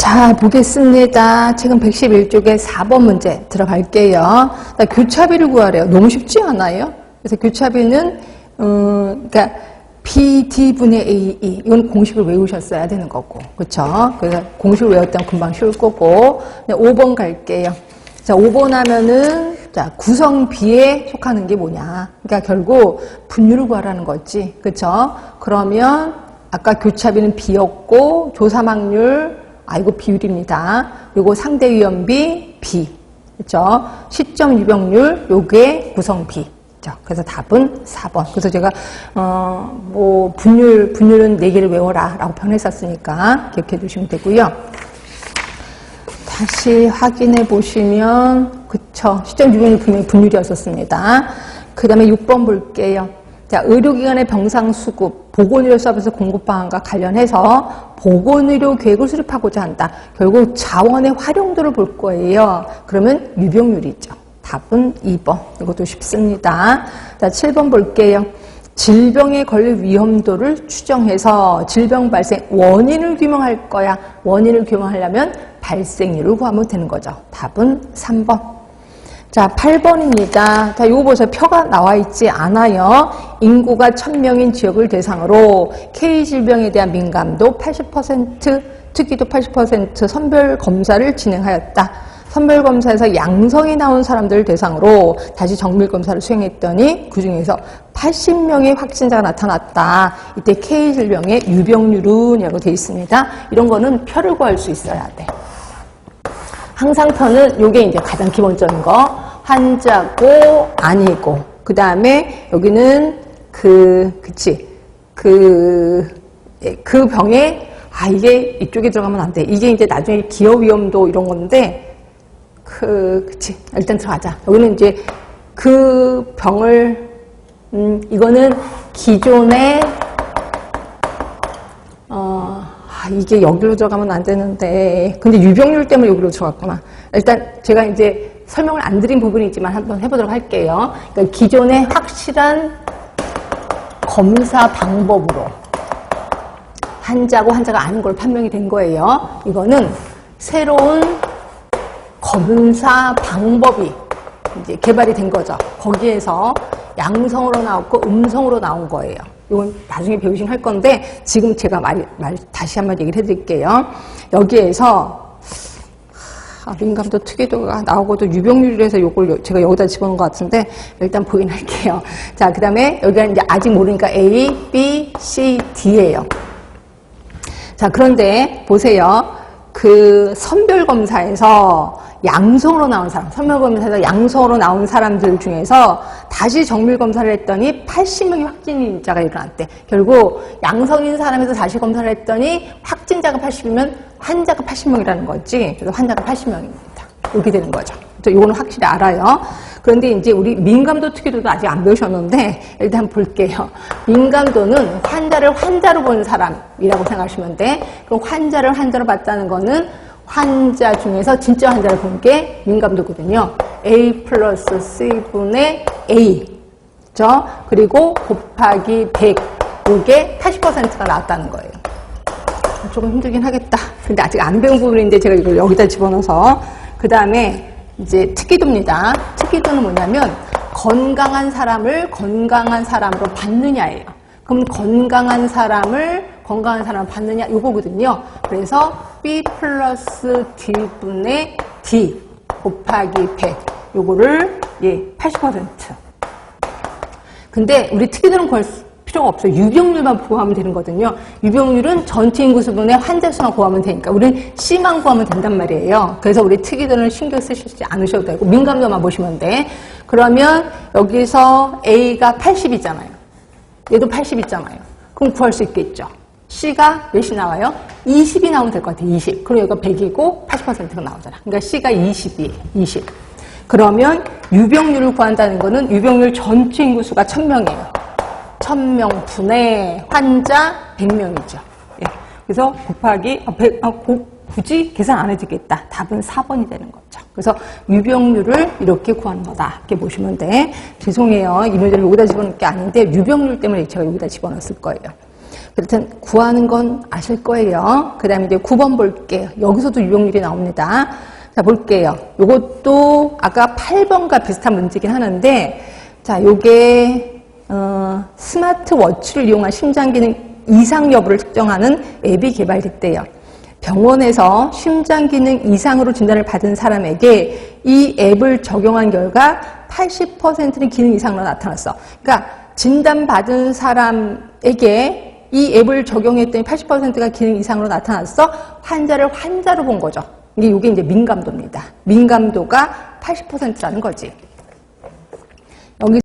자, 보겠습니다. 책은 111쪽에 4번 문제 들어갈게요. 교차비를 구하래요. 너무 쉽지 않아요? 그래서 교차비는, 그러니까 BD분의 AE. 이건 공식을 외우셨어야 되는 거고. 그쵸? 그래서 공식을 외웠다면 금방 쉬울 거고. 5번 갈게요. 자, 5번 하면은, 자, 구성 B에 속하는 게 뭐냐. 그러니까 결국 분율을 구하라는 거지. 그쵸? 그러면, 아까 교차비는 B였고, 조사막률, 이거 비율입니다. 그리고 상대 위험비 B. 그렇죠? 시점 유병률 요게 구성 B. 그렇죠? 그래서 답은 4번. 그래서 제가 분율은 4개를 외워라라고 표현했었으니까 기억해 두시면 되고요. 다시 확인해 보시면 그쵸? 시점 유병률 분명히 분율이었었습니다. 그다음에 6번 볼게요. 자, 의료기관의 병상수급, 보건의료 서비스 공급 방안과 관련해서 보건의료 계획을 수립하고자 한다. 결국 자원의 활용도를 볼 거예요. 그러면 유병률이죠. 답은 2번. 이것도 쉽습니다. 자, 7번 볼게요. 질병에 걸릴 위험도를 추정해서 질병 발생 원인을 규명할 거야. 원인을 규명하려면 발생률을 구하면 되는 거죠. 답은 3번. 자, 8번입니다. 자, 요거 보세요. 표가 나와 있지 않아요. 인구가 1000명인 지역을 대상으로 K질병에 대한 민감도 80%, 특기도 80% 선별 검사를 진행하였다. 선별 검사에서 양성이 나온 사람들을 대상으로 다시 정밀 검사를 수행했더니 그 중에서 80명의 확진자가 나타났다. 이때 K질병의 유병률은 이라고 되어 있습니다. 이런 거는 표를 구할 수 있어야 돼. 항상 표는 요게 이제 가장 기본적인 거. 환자고 아니고. 그 다음에 여기는 그 병에 이게 이쪽에 들어가면 안 돼. 이게 이제 나중에 기업 위험도 이런 건데 일단 들어가자. 여기는 이제 그 병을 이거는 기존에 이게 여기로 들어가면 안 되는데 근데 유병률 때문에 여기로 들어갔구나. 일단 제가 이제 설명을 안 드린 부분이지만 한번 해보도록 할게요. 그러니까 기존의 확실한 검사 방법으로 환자고 환자가 아닌 걸 판명이 된 거예요. 이거는 새로운 검사 방법이 이제 개발이 된 거죠. 거기에서 양성으로 나왔고 음성으로 나온 거예요. 이건 나중에 배우시면 할 건데 지금 제가 다시 한번 얘기를 해드릴게요. 여기에서 민감도 특이도가 나오고도 유병률이라서 이걸 제가 여기다 집어넣은 것 같은데 일단 부인할게요. 자, 그 다음에 여기가 이제 아직 모르니까 A, B, C, D예요. 자, 그런데 보세요. 그 선별검사에서 양성으로 나온 사람, 선별검사에서 양성으로 나온 사람들 중에서 다시 정밀검사를 했더니 80명의 확진자가 일어났대. 결국 양성인 사람에서 다시 검사를 했더니 확진자가 80이면 환자가 80명이라는 거지. 그래서 환자가 80명입니다. 이렇게 되는 거죠. 그래서 이거는 확실히 알아요. 그런데 이제 우리 민감도 특이도도 아직 안 배우셨는데 일단 볼게요. 민감도는 환자를 환자로 본 사람이라고 생각하시면 돼. 그럼 환자를 환자로 봤다는 거는 환자 중에서 진짜 환자를 본 게 민감도거든요. A 플러스 C분의 A. 그죠? 그리고 곱하기 100. 이게 80%가 나왔다는 거예요. 조금 힘들긴 하겠다. 근데 아직 안 배운 부분인데 제가 이걸 여기다 집어넣어서. 그 다음에 이제 특기도입니다. 특기도는 뭐냐면 건강한 사람을 건강한 사람으로 받느냐예요. 그럼 건강한 사람을 받느냐 이거거든요. 그래서 B 플러스 D분의 D 곱하기 100 요거를 80%. 근데 우리 특이도는 구할 필요가 없어요. 유병률만 구하면 되는 거거든요. 유병률은 전체 인구 수분의 환자 수만 구하면 되니까 우리는 C만 구하면 된단 말이에요. 그래서 우리 특이도는 신경 쓰시지 않으셔도 되고 민감도만 보시면 돼. 그러면 여기서 A가 80이잖아요. 얘도 80 있잖아요. 그럼 구할 수 있겠죠. C가 몇이 나와요? 20이 나오면 될 것 같아요. 20. 그럼 여기가 100이고 80%가 나오잖아. 그러니까 C가 20이에요. 20. 그러면 유병률을 구한다는 거는 유병률 전체 인구수가 1000명이에요. 1000명 분의 환자 100명이죠. 예. 그래서 곱하기 굳이 계산 안 해도 되겠다. 답은 4번이 되는 거죠. 그래서 유병률을 이렇게 구하는 거다. 이렇게 보시면 돼. 죄송해요. 이 문제를 여기다 집어넣을 게 아닌데 유병률 때문에 제가 여기다 집어넣었을 거예요. 그렇든 구하는 건 아실 거예요. 그 다음에 이제 9번 볼게요. 여기서도 유용률이 나옵니다. 자, 볼게요. 요것도 아까 8번과 비슷한 문제긴 하는데, 자, 요게, 스마트워치를 이용한 심장기능 이상 여부를 측정하는 앱이 개발됐대요. 병원에서 심장기능 이상으로 진단을 받은 사람에게 이 앱을 적용한 결과 80%는 기능 이상으로 나타났어. 그러니까 진단받은 사람에게 이 앱을 적용했더니 80%가 기능 이상으로 나타났어. 환자를 환자로 본 거죠. 이게 이제 민감도입니다. 민감도가 80%라는 거지. 여기